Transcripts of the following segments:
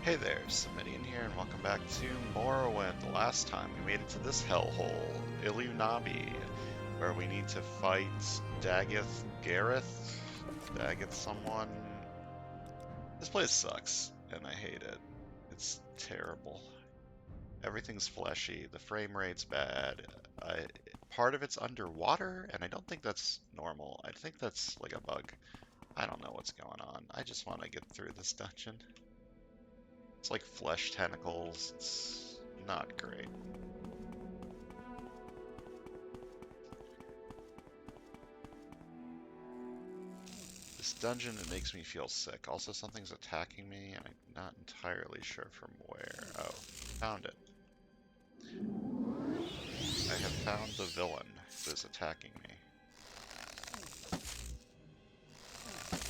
Hey there, Samitian here, and welcome back to Morrowind. The last time we made it to this hellhole, Illunabi, where we need to fight Daggeth someone. This place sucks, and I hate it. It's terrible. Everything's fleshy, the frame rate's bad. I, Part of it's underwater, and I don't think that's normal. I think that's like a bug. I don't know what's going on. I just want to get through this dungeon. It's like flesh tentacles. It's not great. This dungeon, it makes me feel sick. Also, something's attacking me, and I'm not entirely sure from where. Oh, found it. I have found the villain who is attacking me.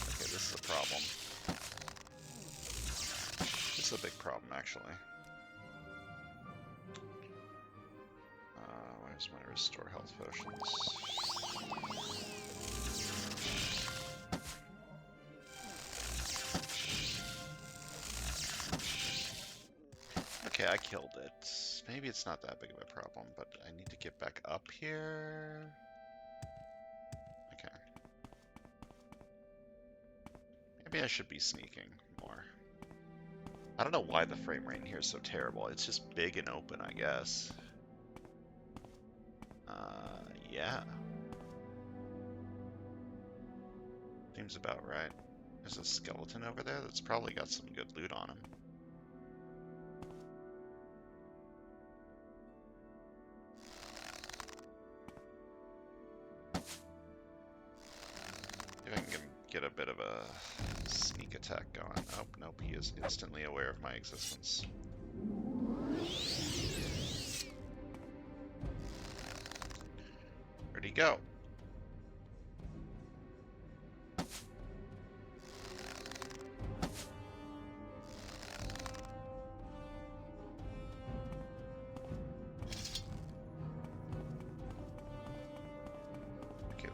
Okay, this is a problem. This is a big problem, actually. Where's my restore health potions? Okay, I killed it. Maybe it's not that big of a problem, but I need to get back up here. Okay. Maybe I should be sneaking more. I don't know why the frame rate in here is so terrible. It's just big and open, I guess. Yeah. Seems about right. There's a skeleton over there that's probably got some good loot on him. If I can get a bit of a sneak attack going. Oh, nope, he is instantly aware of my existence. Where'd he go? Okay,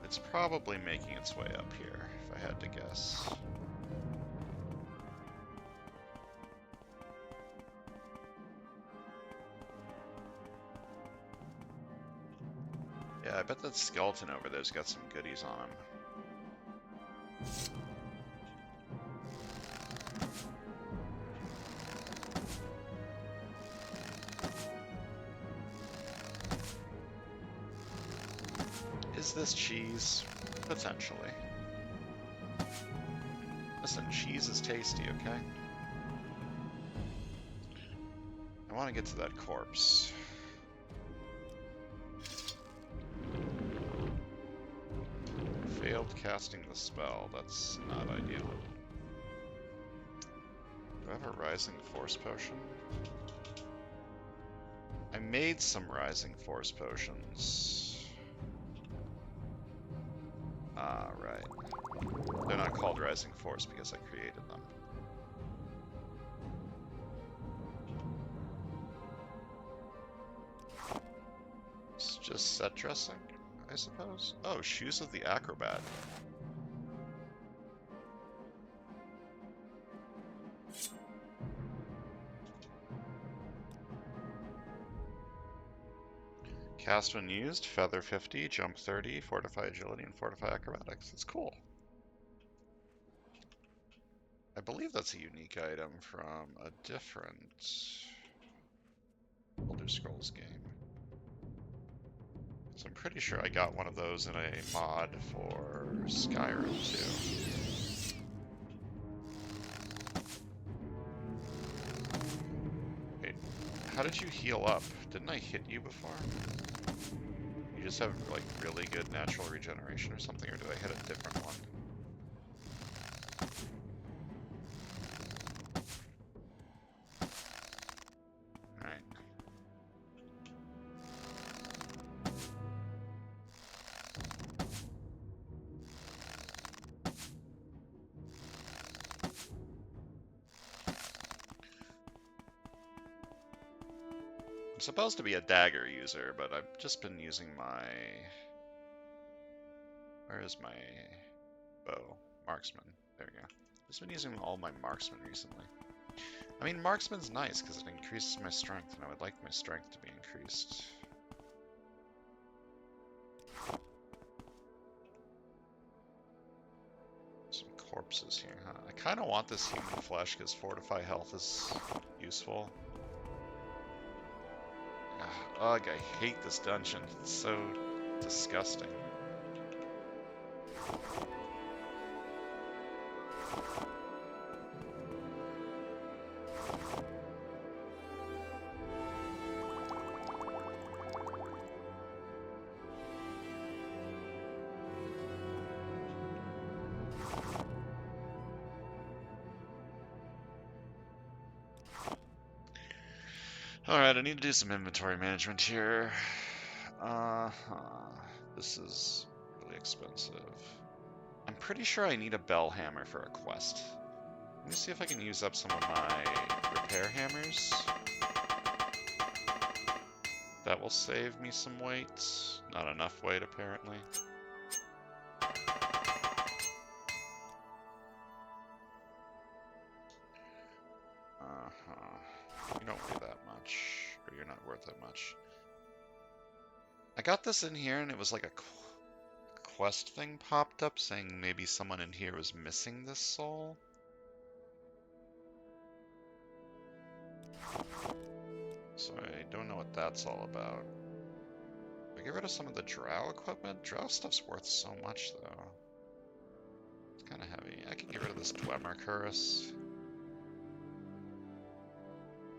it's probably making its way up here, if I had to guess. Yeah, I bet that skeleton over there's got some goodies on him. Is this cheese? Potentially. Listen, cheese is tasty, okay? I want to get to that corpse. Failed casting the spell. That's not ideal. Do I have a Rising Force potion? I made some Rising Force potions. Ah, right. They're not called Rising Force because I created them. It's just set dressing, I suppose. Oh, Shoes of the Acrobat. Cast when used, Feather 50, Jump 30, Fortify Agility, and Fortify Acrobatics. It's cool. I believe that's a unique item from a different Elder Scrolls game. So I'm pretty sure I got one of those in a mod for Skyrim too. Wait, how did you heal up? Didn't I hit you before? You just have like really good natural regeneration or something, or did I hit a different one? Alright. I'm supposed to be a dagger user, but I've just been using my... Where is my bow? Marksman. There we go. Just been using all my marksman recently. I mean, marksman's nice because it increases my strength, and I would like my strength to be increased. Some corpses here, huh? I kind of want this human flesh because fortify health is useful. Ugh, I hate this dungeon. It's so disgusting. Alright, I need to do some inventory management here. This is really expensive. I'm pretty sure I need a bell hammer for a quest. Let me see if I can use up some of my repair hammers. That will save me some weight. Not enough weight, apparently. You don't weigh that much, or you're not worth that much. I got this in here, and it was like a quest thing popped up saying maybe someone in here was missing this soul. So I don't know what that's all about. I get rid of some of the drow equipment. Drow stuff's worth so much, though. It's kind of heavy. I can get rid of this Dwemer Curse.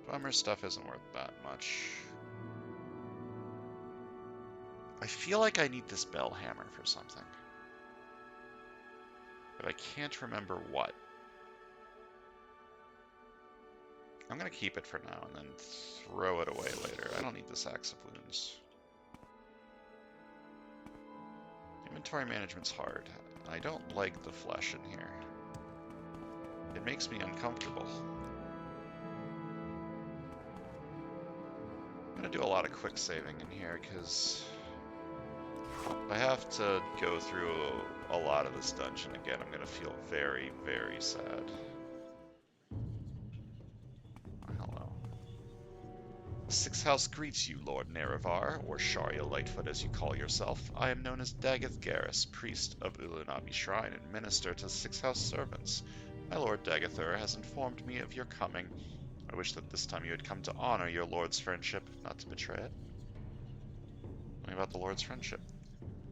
Dwemer stuff isn't worth that much. I feel like I need this bell hammer for something. But I can't remember what. I'm going to keep it for now and then throw it away later. I don't need this Axe of Wounds. Inventory management's hard. I don't like the flesh in here. It makes me uncomfortable. I'm going to do a lot of quick saving in here because if I have to go through a lot of this dungeon again, I'm going to feel very, very sad. The Sixth House greets you, Lord Nerevar, or Sharia Lightfoot as you call yourself. I am known as Daggeth Garrus, priest of Ulunabi Shrine and minister to the Sixth House servants. My Lord Daggethur has informed me of your coming. I wish that this time you had come to honor your Lord's friendship, not to betray it. Tell me about the Lord's friendship.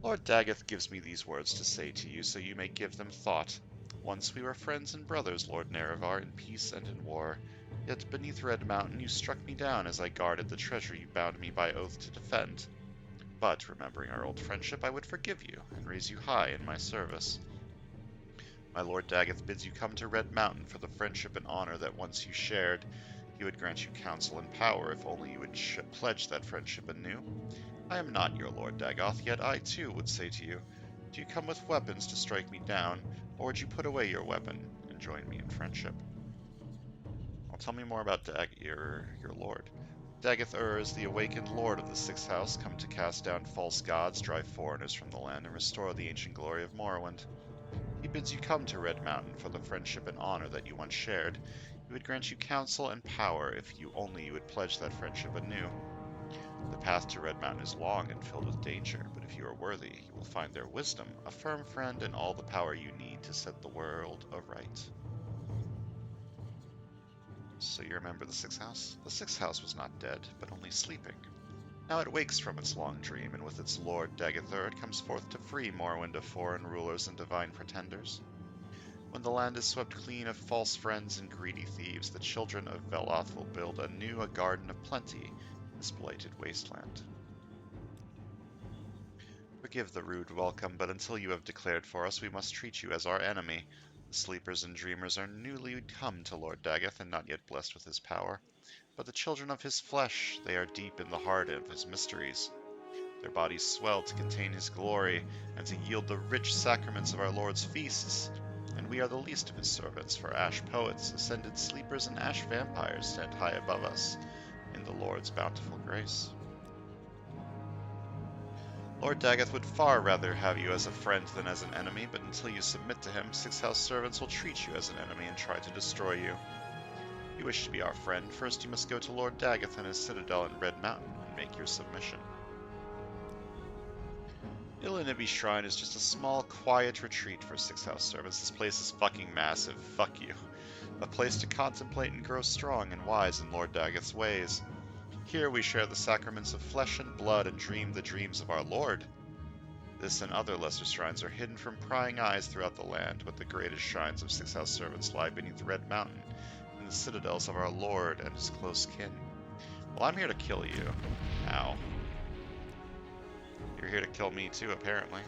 Lord Daggeth gives me these words to say to you, so you may give them thought. Once we were friends and brothers, Lord Nerevar, in peace and in war. Yet beneath Red Mountain you struck me down as I guarded the treasure you bound me by oath to defend. But, remembering our old friendship, I would forgive you, and raise you high in my service. My Lord Daggeth bids you come to Red Mountain for the friendship and honor that once you shared. He would grant you counsel and power if only you would pledge that friendship anew. I am not your Lord Dagoth, yet I too would say to you, do you come with weapons to strike me down, or would you put away your weapon and join me in friendship? Tell me more about your lord. Daggeth is the awakened lord of the Sixth House, come to cast down false gods, drive foreigners from the land, and restore the ancient glory of Morrowind. He bids you come to Red Mountain for the friendship and honor that you once shared. He would grant you counsel and power if you would pledge that friendship anew. The path to Red Mountain is long and filled with danger, but if you are worthy, you will find there wisdom, a firm friend, and all the power you need to set the world aright. So you remember the Sixth House? The Sixth House was not dead, but only sleeping. Now it wakes from its long dream, and with its lord Daggethur it comes forth to free Morrowind of foreign rulers and divine pretenders. When the land is swept clean of false friends and greedy thieves, the children of Veloth will build anew a garden of plenty in this blighted wasteland. Forgive the rude welcome, but until you have declared for us, we must treat you as our enemy. The sleepers and dreamers are newly come to Lord Daggeth and not yet blessed with his power. But the children of his flesh, they are deep in the heart of his mysteries. Their bodies swell to contain his glory and to yield the rich sacraments of our Lord's feasts. And we are the least of his servants, for ash poets, ascended sleepers, and ash vampires stand high above us in the Lord's bountiful grace. Lord Daggeth would far rather have you as a friend than as an enemy, but until you submit to him, Sixth House servants will treat you as an enemy and try to destroy you. you wish to be our friend, first you must go to Lord Daggett and his citadel in Red Mountain and make your submission. Illinibi Shrine is just a small, quiet retreat for Six House servants. This place is fucking massive. Fuck you. A place to contemplate and grow strong and wise in Lord Daggett's ways. Here we share the sacraments of flesh and blood and dream the dreams of our Lord. This and other lesser shrines are hidden from prying eyes throughout the land, but the greatest shrines of Six House servants lie beneath Red Mountain, in the citadels of our Lord and his close kin. Well, I'm here to kill you. Ow. You're here to kill me too, apparently.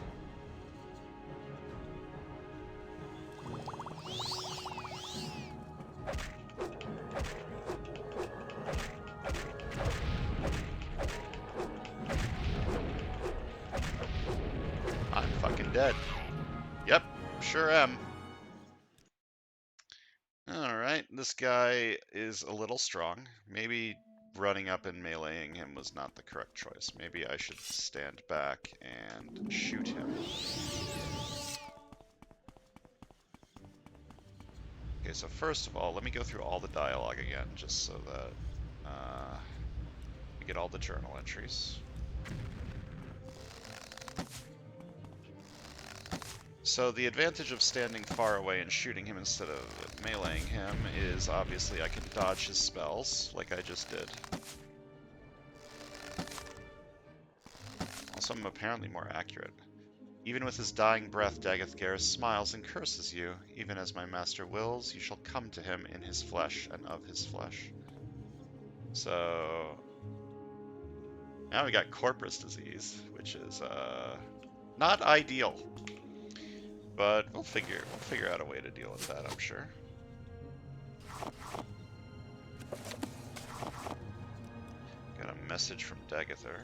I'm fucking dead. Yep, sure am. Alright, this guy is a little strong. Maybe running up and meleeing him was not the correct choice. Maybe I should stand back and shoot him. Okay, so first of all, let me go through all the dialogue again, just so that we get all the journal entries. So the advantage of standing far away and shooting him instead of meleeing him is obviously I can dodge his spells, like I just did. Also, I'm apparently more accurate. Even with his dying breath, Daggett Garrus smiles and curses you. Even as my master wills, you shall come to him in his flesh and of his flesh. So now we got corpus disease, which is not ideal. But we'll figure out a way to deal with that, I'm sure. Got a message from Dagather.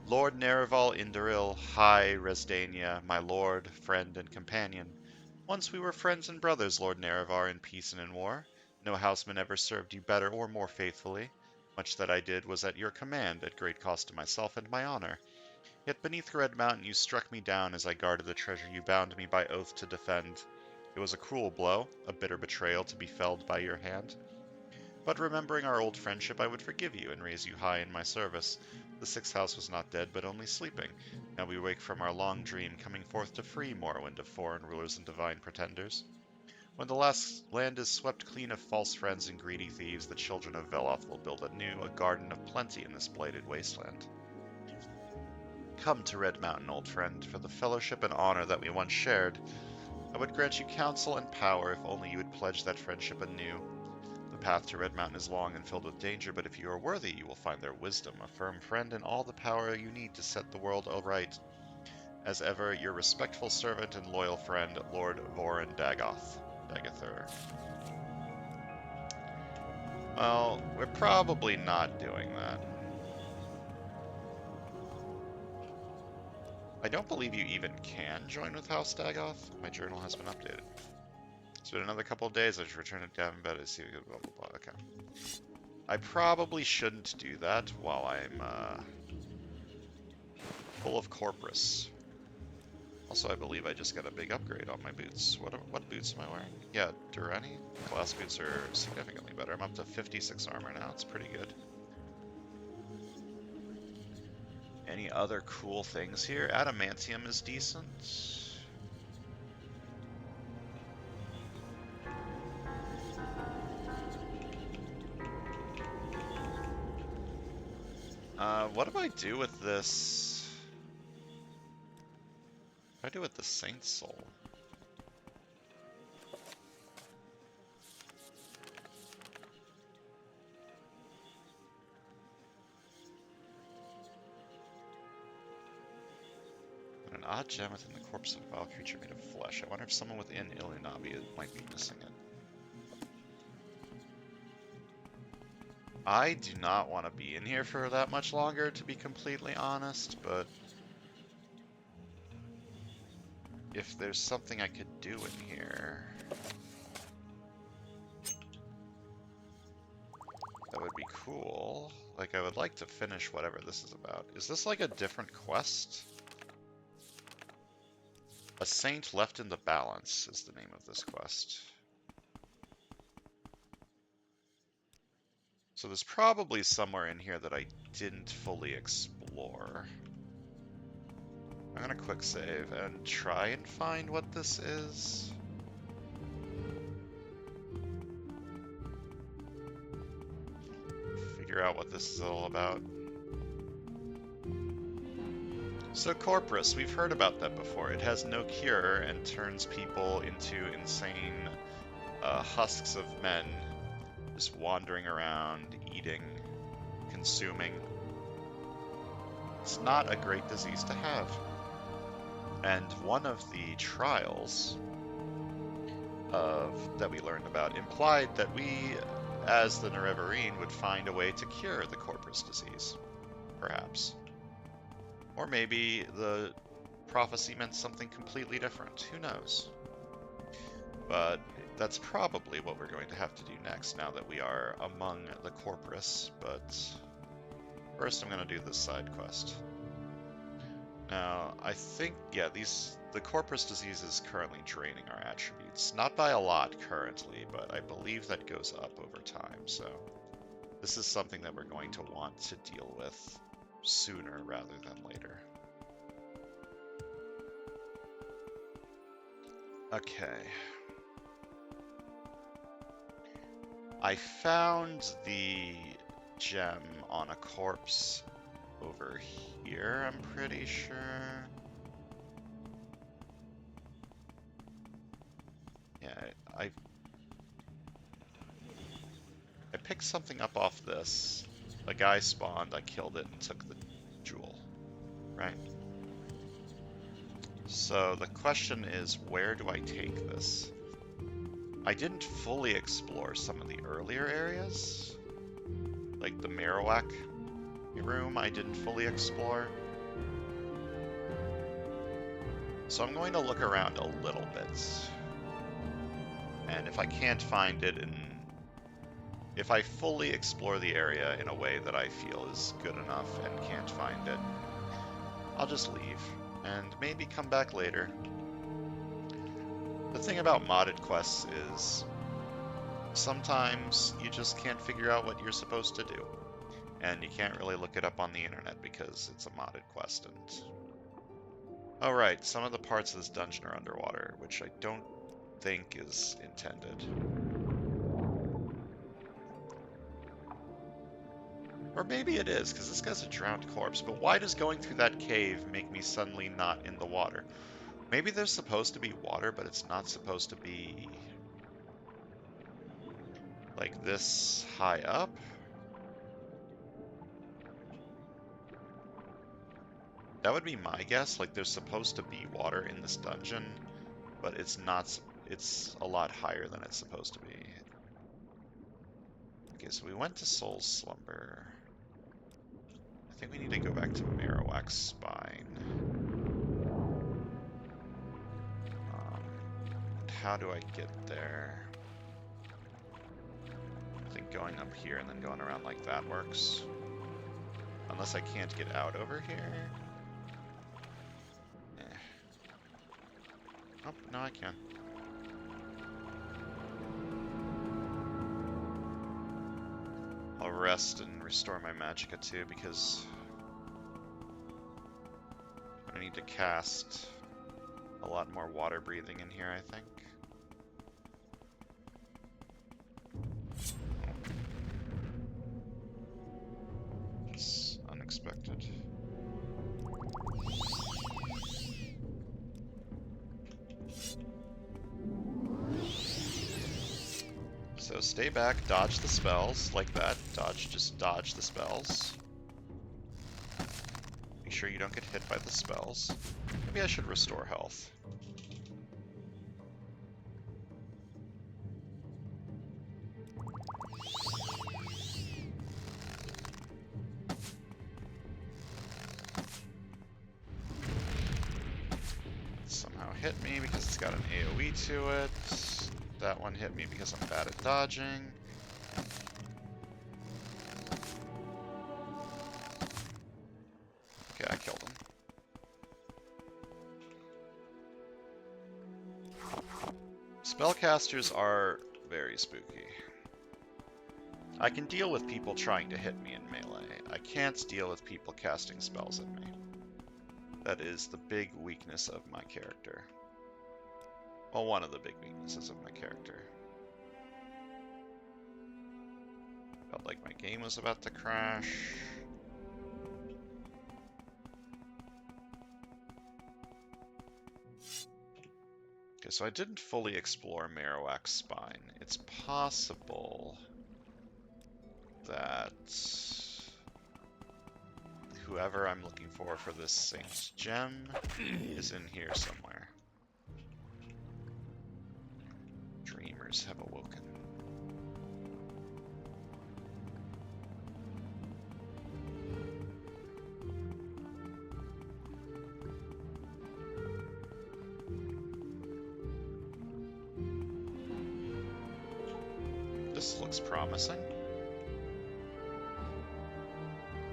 Lord Nereval Indoril, High Resdania, my lord, friend, and companion. Once we were friends and brothers, Lord Nerevar, in peace and in war. No houseman ever served you better or more faithfully. Much that I did was at your command, at great cost to myself and my honor. Yet beneath Red Mountain you struck me down as I guarded the treasure you bound me by oath to defend. It was a cruel blow, a bitter betrayal to be felled by your hand. But remembering our old friendship, I would forgive you and raise you high in my service. The Sixth House was not dead, but only sleeping. Now we wake from our long dream, coming forth to free Morrowind of foreign rulers and divine pretenders. When the last land is swept clean of false friends and greedy thieves, the children of Veloth will build anew a garden of plenty in this blighted wasteland. Come to Red Mountain, old friend, for the fellowship and honor that we once shared. I would grant you counsel and power if only you would pledge that friendship anew. The path to Red Mountain is long and filled with danger, but if you are worthy, you will find there wisdom, a firm friend, and all the power you need to set the world aright. As ever, your respectful servant and loyal friend, Lord Vorin Dagather. Well, we're probably not doing that. I don't believe you even can join with House Dagoth. My journal has been updated. It's been another couple of days. I just returned to Gavin bed to see blah blah blah. Okay. I probably shouldn't do that while I'm full of corpus. Also, I believe I just got a big upgrade on my boots. What boots am I wearing? Yeah, Durrani. Glass boots are significantly better. I'm up to 56 armor now. It's pretty good. Any other cool things here? Adamantium is decent. What do I do with this? What do I do with the Saint's Soul? An odd gem within the corpse of a vile creature made of flesh. I wonder if someone within Illinabi might be missing it. I do not want to be in here for that much longer, to be completely honest, but if there's something I could do in here, that would be cool. Like, I would like to finish whatever this is about. Is this like a different quest? A Saint Left in the Balance is the name of this quest. So there's probably somewhere in here that I didn't fully explore. I'm gonna quick save and try and find what this is. Figure out what this is all about. So Corpus, we've heard about that before. It has no cure and turns people into insane husks of men, just wandering around, eating, consuming. It's not a great disease to have. And one of the trials that we learned about implied that we, as the Nerevarine, would find a way to cure the Corpus disease, perhaps. Or maybe the prophecy meant something completely different. Who knows? But that's probably what we're going to have to do next now that we are among the Corpus. But first I'm going to do this side quest. Now, I think, yeah, the Corpus disease is currently draining our attributes. Not by a lot currently, but I believe that goes up over time. So this is something that we're going to want to deal with sooner rather than later. Okay. I found the gem on a corpse over here, I'm pretty sure. Yeah, I picked something up off this. A guy spawned, I killed it and took the jewel, right? So the question is, where do I take this? I didn't fully explore some of the earlier areas, like the Marowak room I didn't fully explore. So I'm going to look around a little bit. And if I can't find it, if I fully explore the area in a way that I feel is good enough and can't find it, I'll just leave and maybe come back later. The thing about modded quests is sometimes you just can't figure out what you're supposed to do. And you can't really look it up on the internet because it's a modded quest. And oh right, some of the parts of this dungeon are underwater, which I don't think is intended. Or maybe it is, because this guy's a drowned corpse. But why does going through that cave make me suddenly not in the water? Maybe there's supposed to be water, but it's not supposed to be like this high up. That would be my guess. Like there's supposed to be water in this dungeon, but it's not. It's a lot higher than it's supposed to be. Okay, so we went to Soul's Slumber. I think we need to go back to Marowak's Spine. And how do I get there? I think going up here and then going around like that works. Unless I can't get out over here. Oh, no, I can. I'll rest and restore my magicka too, because I need to cast a lot more water breathing in here, I think. It's unexpected. So stay back, dodge the spells, like that. Just dodge the spells. Make sure you don't get hit by the spells. Maybe I should restore health. Somehow hit me because it's got an AoE to it. That one hit me because I'm bad at dodging. Okay, I killed him. Spellcasters are very spooky. I can deal with people trying to hit me in melee. I can't deal with people casting spells at me. That is the big weakness of my character. Well, one of the big weaknesses of my character. Felt like my game was about to crash. Okay, so I didn't fully explore Marowak's spine. It's possible that whoever I'm looking for this Saint's Gem is in here somewhere. Dreamers have awoken. This looks promising.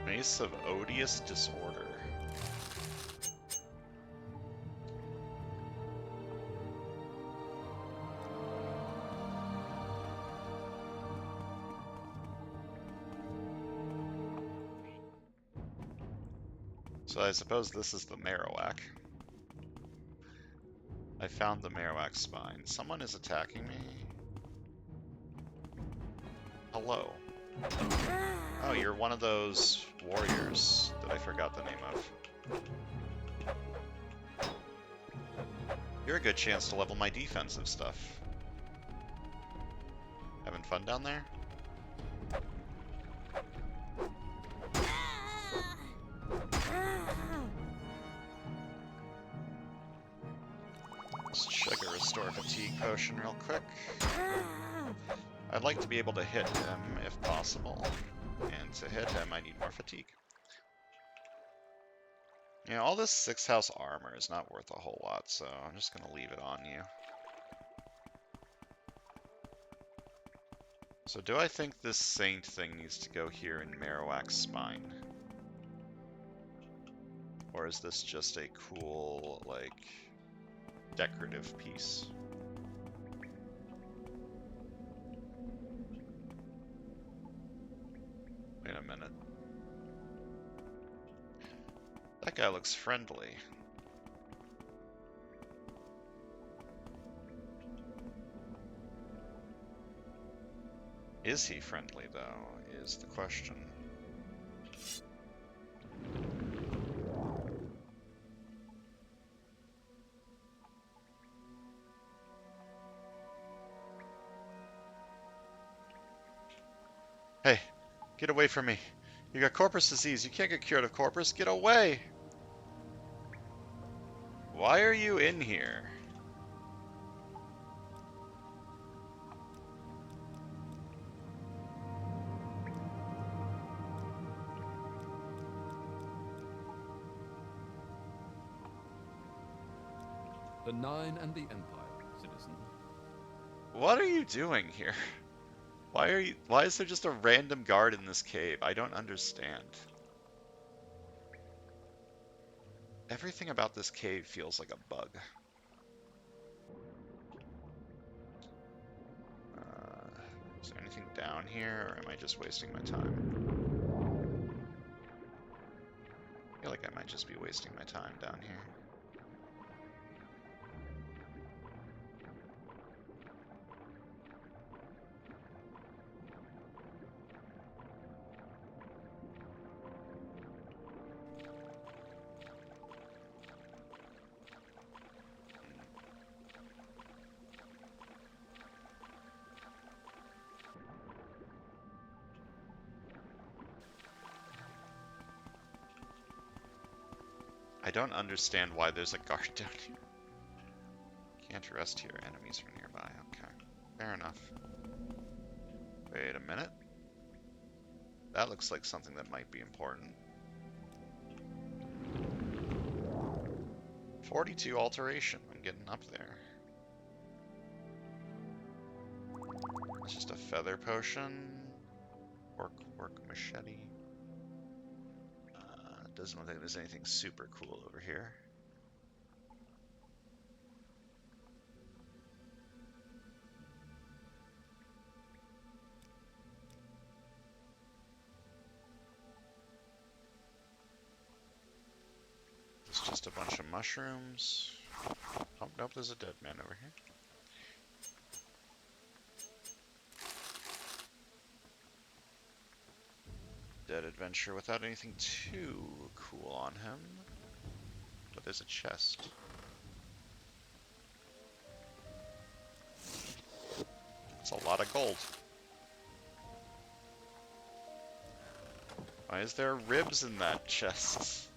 Mace of Odious Disorder. So I suppose this is the Marowak. I found the Marowak spine. Someone is attacking me. Hello. Oh, you're one of those warriors that I forgot the name of. You're a good chance to level my defensive stuff. Having fun down there? Let's chug a restore fatigue potion real quick. I'd like to be able to hit him if possible. And to hit him, I need more fatigue. You know, all this 6th house armor is not worth a whole lot, so I'm just going to leave it on you. So do I think this Saint thing needs to go here in Marowak's spine? Or is this just a cool, like, decorative piece? Wait a minute. That guy looks friendly. Is he friendly, though, is the question. Hey, get away from me. You got corpus disease. You can't get cured of corpus. Get away! Why are you in here? The Nine and the Empire, citizen. What are you doing here? Why is there just a random guard in this cave? I don't understand. Everything about this cave feels like a bug. Is there anything down here, or am I just wasting my time? I feel like I might just be wasting my time down here. I don't understand why there's a guard down here. Can't rest here. Enemies are nearby. Okay. Fair enough. Wait a minute. That looks like something that might be important. 42 alteration. I'm getting up there. It's just a feather potion. Work machete. Doesn't look like there's anything super cool over here. just a bunch of mushrooms. Oh, nope, there's a dead man over here. Dead adventure without anything too cool on him. But there's a chest. It's a lot of gold. Why is there ribs in that chest?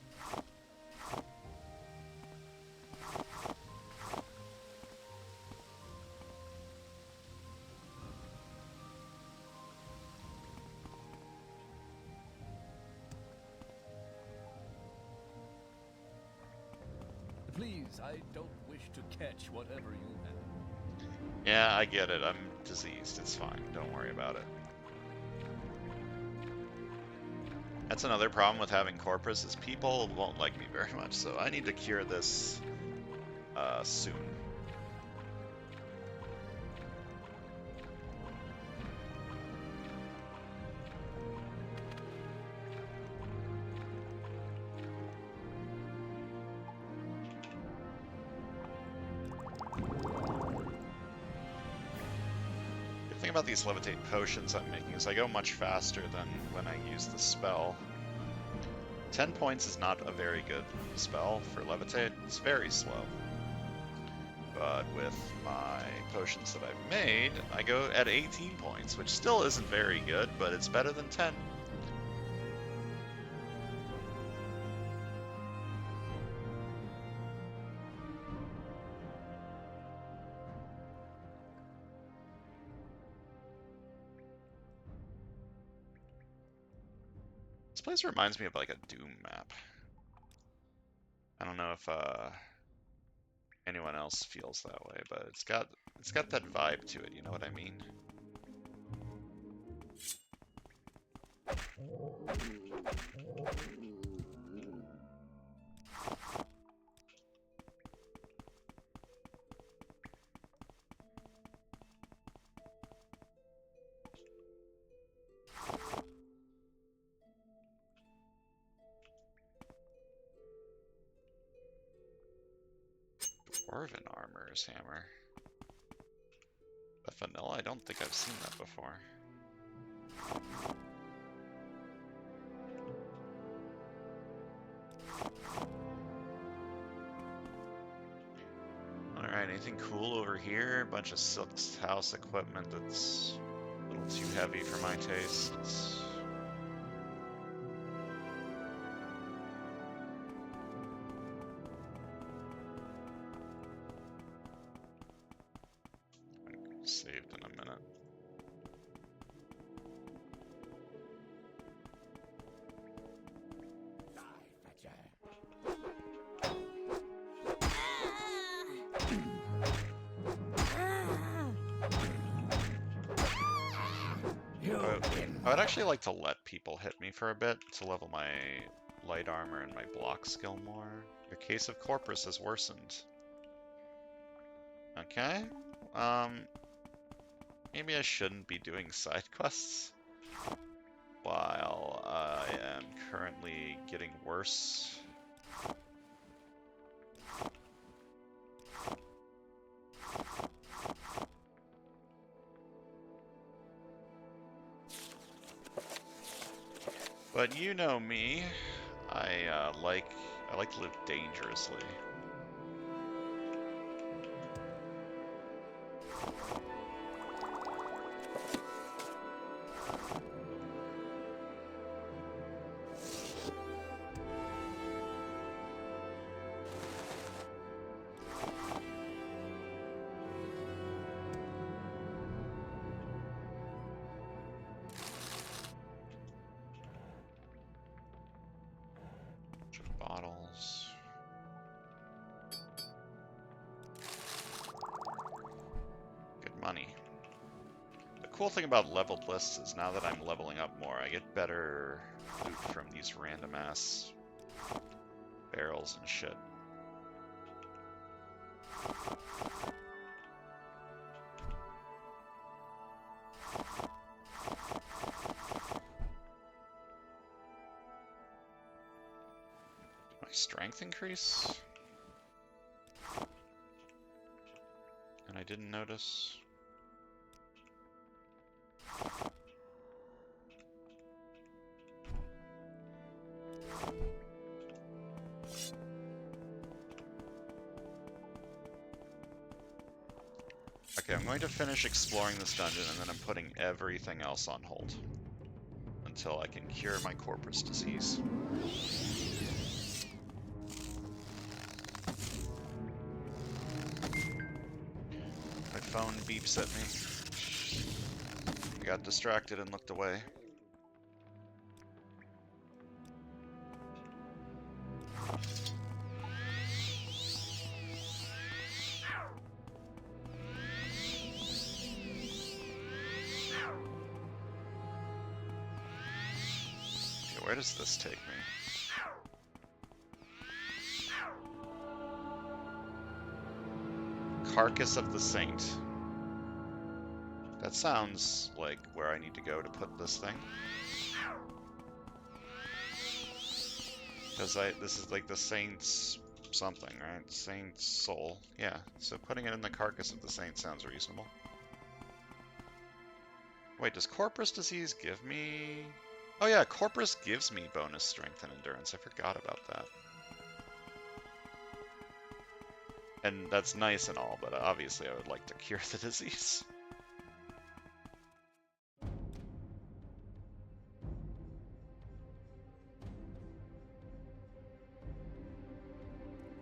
Please, I don't wish to catch whatever you have. Yeah, I get it. I'm diseased. It's fine. Don't worry about it. That's another problem with having Corpus, is people won't like me very much, so I need to cure this soon. The thing about these levitate potions I'm making is I go much faster than when I use the spell. 10 points is not a very good spell for levitate. It's very slow. But with my potions that I've made, I go at 18 points, which still isn't very good, but it's better than 10. This place reminds me of like a Doom map. I don't know if anyone else feels that way, but it's got that vibe to it, you know what I mean? Dwarven armor's hammer. The vanilla? I don't think I've seen that before. Alright, anything cool over here? A bunch of Silk's house equipment that's a little too heavy for my tastes. Saved in a minute. I would actually like to let people hit me for a bit to level my light armor and my block skill more. The case of Corpus has worsened. Okay. Maybe I shouldn't be doing side quests while I am currently getting worse. But you know me, I like to live dangerously. Bottles. Good money. The cool thing about leveled lists is now that I'm leveling up more, I get better loot from these random ass barrels and shit. strength increase? And I didn't notice. Okay, I'm going to finish exploring this dungeon and then I'm putting everything else on hold until I can cure my corpus disease. My phone beeps at me. I got distracted and looked away. Okay, where does this take me? Carcass of the Saint. That sounds like where I need to go to put this thing. Because this is like the Saint's something, right? Saint's soul. Yeah, so putting it in the Carcass of the Saint sounds reasonable. Wait, does Corpus Disease give me... Oh yeah, Corpus gives me bonus strength and endurance. I forgot about that. And that's nice and all, but obviously I would like to cure the disease.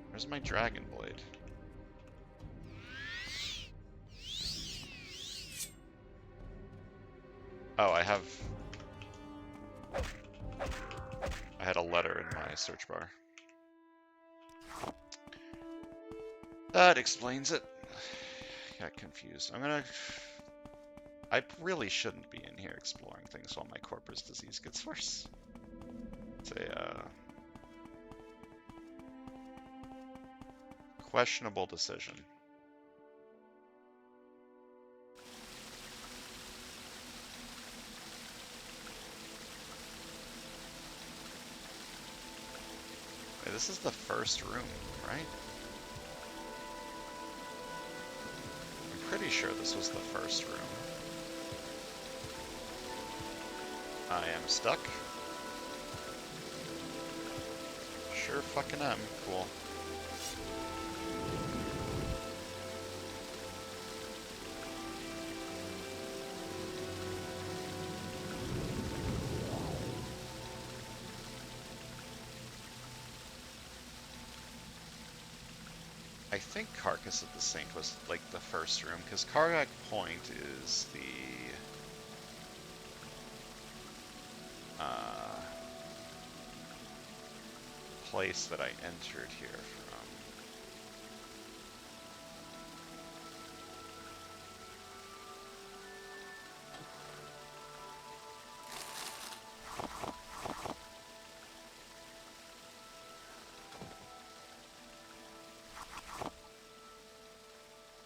Where's my Dragon Blade? Oh, I had a letter in my search bar. That explains it. Got confused. I really shouldn't be in here exploring things while my corpus disease gets worse. It's a questionable decision. Wait, this is the first room, right? I'm pretty sure this was the first room. I am stuck. Sure fucking am. Cool. I think Carcass of the Saint was like the first room, because Kargak Point is the place that I entered here from.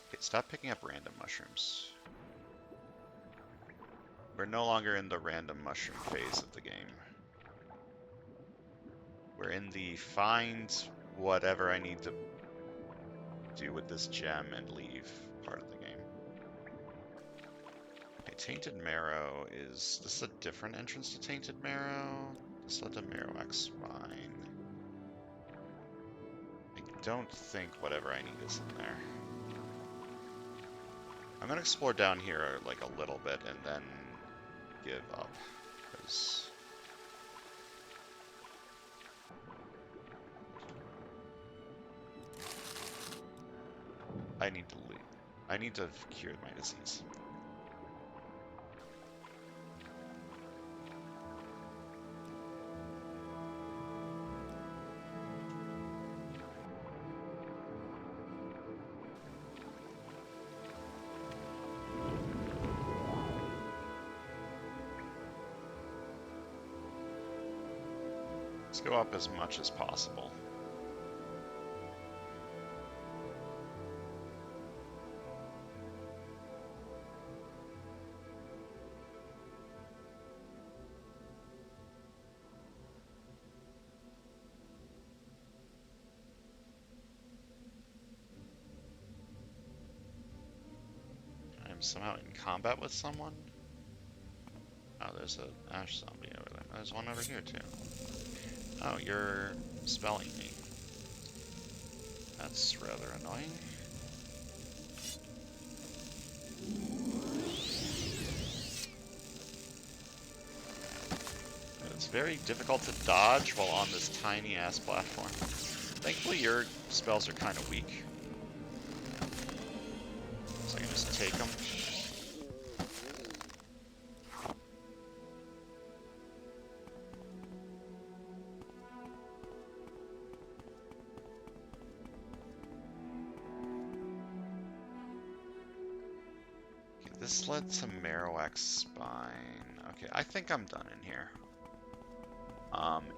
Okay, stop picking up random mushrooms. We're no longer in the random mushroom phase of the game. We're in the find whatever I need to do with this gem and leave part of the game. Okay, Tainted Marrow is... This is a different entrance to Tainted Marrow. This led to Marrowak Spine. I don't think whatever I need is in there. I'm gonna explore down here like a little bit and then give up, because I need to leave. I need to cure my disease. Let's go up as much as possible. I'm somehow in combat with someone? Oh, there's an ash zombie over there. There's one over here, too. Oh, you're spelling me. That's rather annoying. It's very difficult to dodge while on this tiny-ass platform. Thankfully, your spells are kind of weak. So I can just take them. Okay, this led to Marowak's Spine. Okay, I think I'm done in here.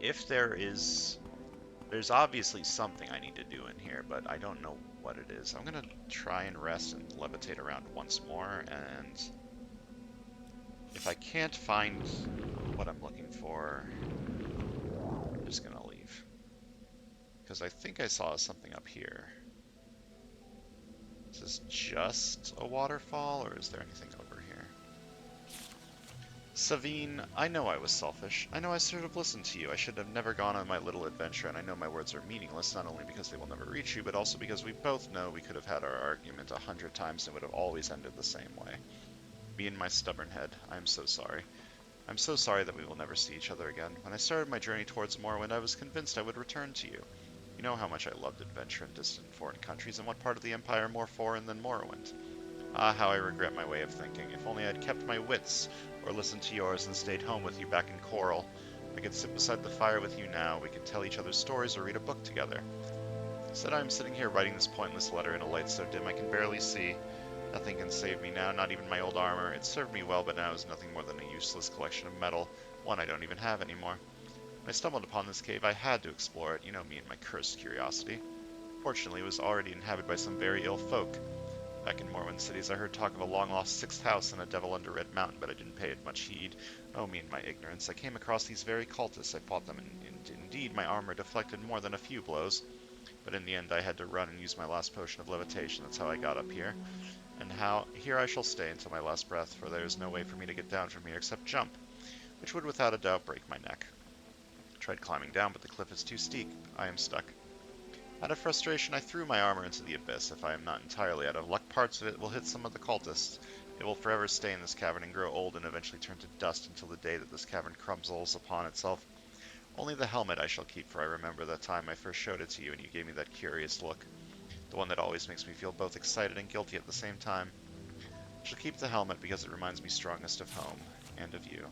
If there's obviously something I need to do in here, but I don't know what it is. I'm gonna try and rest and levitate around once more, and if I can't find what I'm looking for, I'm just gonna leave. Because I think I saw something up here. Is this just a waterfall, or is there anything over here? Savine, I know I was selfish. I know I should have listened to you. I should have never gone on my little adventure, and I know my words are meaningless, not only because they will never reach you, but also because we both know we could have had our argument 100 times and it would have always ended the same way. Me and my stubborn head, I am so sorry. I'm so sorry that we will never see each other again. When I started my journey towards Morrowind, I was convinced I would return to you. You know how much I loved adventure in distant foreign countries, and what part of the Empire more foreign than Morrowind. Ah, how I regret my way of thinking. If only I had kept my wits, or listened to yours and stayed home with you back in Coral. I could sit beside the fire with you now, we could tell each other stories or read a book together. Instead, I'm sitting here writing this pointless letter in a light so dim I can barely see. Nothing can save me now, not even my old armor. It served me well, but now is nothing more than a useless collection of metal, one I don't even have anymore. When I stumbled upon this cave, I had to explore it, you know me and my cursed curiosity. Fortunately, it was already inhabited by some very ill folk. Back in Morrowind cities, I heard talk of a long-lost sixth house and a devil under Red Mountain, but I didn't pay it much heed. Oh, me and my ignorance. I came across these very cultists. I fought them, and indeed my armor deflected more than a few blows. But in the end, I had to run and use my last potion of levitation. That's how I got up here. And here I shall stay until my last breath, for there is no way for me to get down from here except jump, which would without a doubt break my neck. I tried climbing down, but the cliff is too steep. I am stuck. Out of frustration, I threw my armor into the abyss. If I am not entirely out of luck, parts of it will hit some of the cultists. It will forever stay in this cavern and grow old and eventually turn to dust until the day that this cavern crumbles upon itself. Only the helmet I shall keep, for I remember the time I first showed it to you and you gave me that curious look. The one that always makes me feel both excited and guilty at the same time. I shall keep the helmet because it reminds me strongest of home and of you.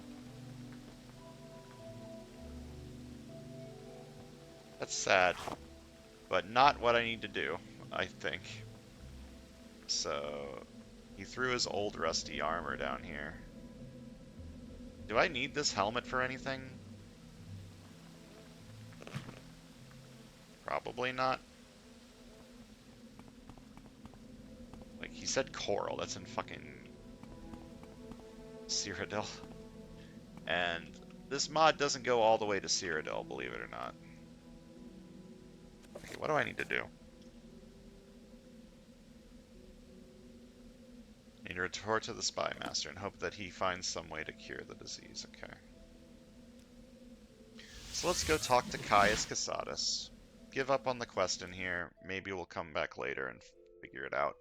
That's sad. But not what I need to do, I think. So, he threw his old rusty armor down here. Do I need this helmet for anything? Probably not. Like, he said Coral, that's in fucking Cyrodiil. And this mod doesn't go all the way to Cyrodiil, believe it or not. Okay, what do I need to do? I need to retort to the Spy Master and hope that he finds some way to cure the disease. Okay. So let's go talk to Caius Casatus. Give up on the quest in here. Maybe we'll come back later and figure it out.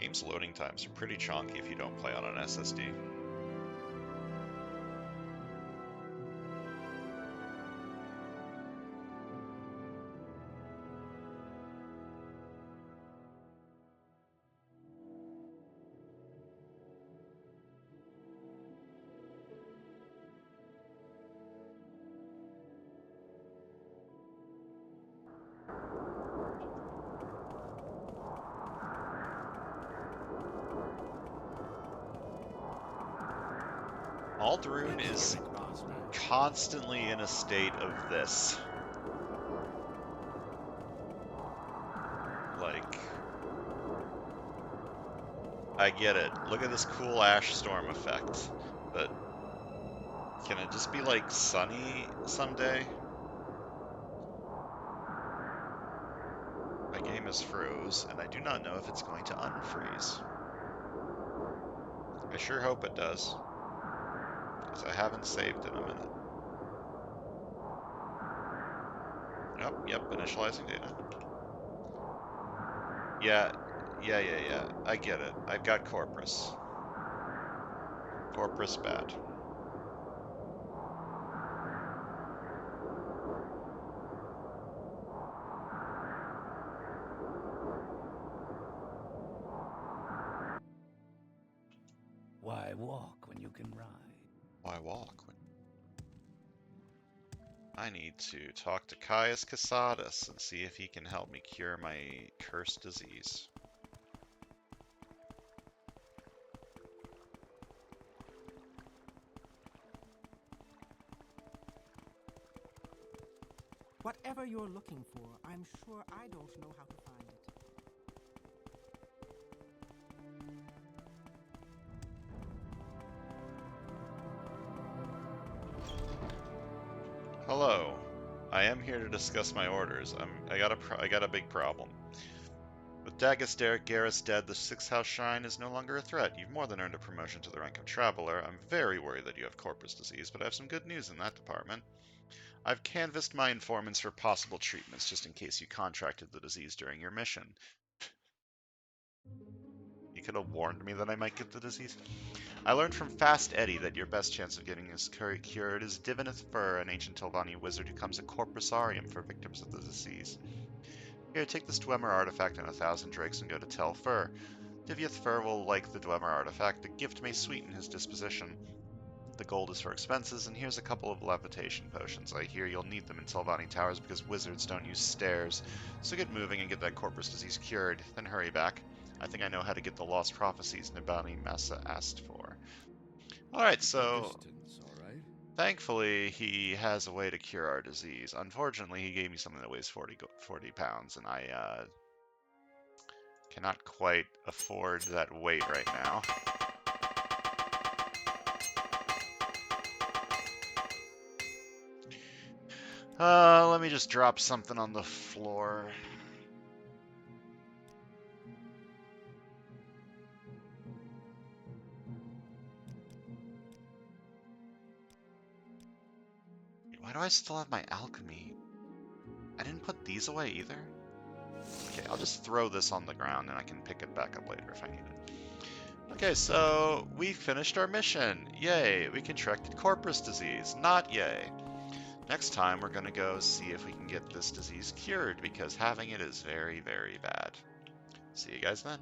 Game's loading times are pretty chonky if you don't play on an SSD. Alderune is constantly in a state of this. Like, I get it. Look at this cool ash storm effect. But can it just be like sunny someday? My game is froze, and I do not know if it's going to unfreeze. I sure hope it does, because I haven't saved in a minute. Yep, initializing data. Yeah, I get it. I've got Corpus. Corpus bad. Why walk when you can ride? Why walk? I need to talk to Caius Casadus and see if he can help me cure my cursed disease. Whatever you're looking for, I'm sure I don't know how to find it. Hello. I am here to discuss my orders. I got a big problem. With Dagastaric Garrus dead, the Sixth House Shrine is no longer a threat. You've more than earned a promotion to the rank of Traveler. I'm very worried that you have Corpus disease, but I have some good news in that department. I've canvassed my informants for possible treatments, just in case you contracted the disease during your mission. You could have warned me that I might get the disease. I learned from Fast Eddie that your best chance of getting this cured is Divineth Fur, an ancient Telvanni wizard who comes a corpusarium for victims of the disease. Here, take this Dwemer artifact and 1,000 drakes and go to Tel Fur. Divyath Fur will like the Dwemer artifact. The gift may sweeten his disposition. The gold is for expenses, and here's a couple of levitation potions. I hear you'll need them in Telvanni Towers because wizards don't use stairs. So get moving and get that corpus disease cured, then hurry back. I think I know how to get the lost prophecies Nibani Massa asked for. Alright, so thankfully he has a way to cure our disease. Unfortunately, he gave me something that weighs 40 pounds, and I cannot quite afford that weight right now. Let me just drop something on the floor. Why do I still have my alchemy? I didn't put these away either? Okay, I'll just throw this on the ground and I can pick it back up later if I need it. Okay, so we finished our mission. Yay, we contracted Corpus disease. Not yay. Next time we're gonna go see if we can get this disease cured because having it is very, very bad. See you guys then.